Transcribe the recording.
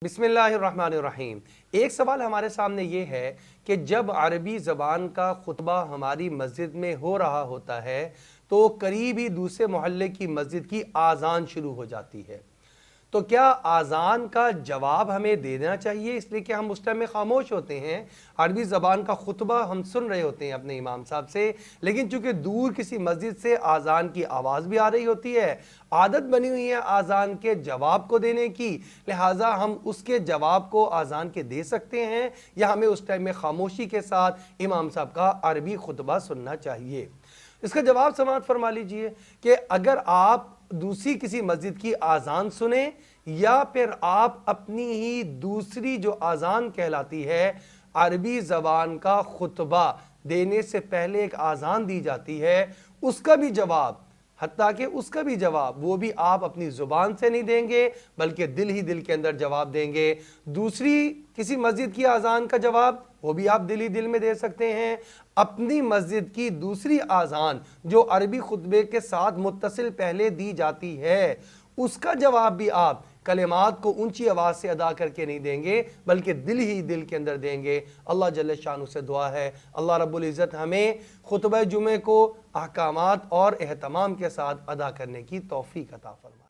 बिस्मिल्लाहिर्रहमानिर्रहीम। एक सवाल हमारे सामने ये है कि जब अरबी ज़बान का खुतबा हमारी मस्जिद में हो रहा होता है तो करीब ही दूसरे मोहल्ले की मस्जिद की आज़ान शुरू हो जाती है, तो क्या आज़ान का जवाब हमें देना चाहिए? इसलिए कि हम उस टाइम में खामोश होते हैं, अरबी ज़बान का खुतबा हम सुन रहे होते हैं अपने इमाम साहब से, लेकिन चूंकि दूर किसी मस्जिद से आज़ान की आवाज़ भी आ रही होती है, आदत बनी हुई है आज़ान के जवाब को देने की, लिहाजा हम उसके जवाब को आज़ान के दे सकते हैं या हमें उस टाइम में खामोशी के साथ इमाम साहब का अरबी खुतबा सुनना चाहिए? इसका जवाब समाअत फरमा लीजिए कि अगर आप दूसरी किसी मस्जिद की आज़ान सुने या फिर आप अपनी ही दूसरी जो आज़ान कहलाती है, अरबी ज़बान का खुतबा देने से पहले एक आज़ान दी जाती है, उसका भी जवाब, हत्ता कि उसका भी जवाब वो भी आप अपनी ज़ुबान से नहीं देंगे बल्कि दिल ही दिल के अंदर जवाब देंगे। दूसरी किसी मस्जिद की आज़ान का जवाब वो भी आप दिल ही दिल में दे सकते हैं। अपनी मस्जिद की दूसरी आज़ान जो अरबी खुतबे के साथ मुत्तसिल पहले दी जाती है, उसका जवाब भी आप कलिमात को ऊंची आवाज़ से अदा करके नहीं देंगे बल्कि दिल ही दिल के अंदर देंगे। अल्लाह जल्ल शानु से दुआ है अल्लाह रब्बुल इज़्ज़त हमें खुतबा जुमे को अहकामात और एहतमाम के साथ अदा करने की तौफीक अता फरमाए।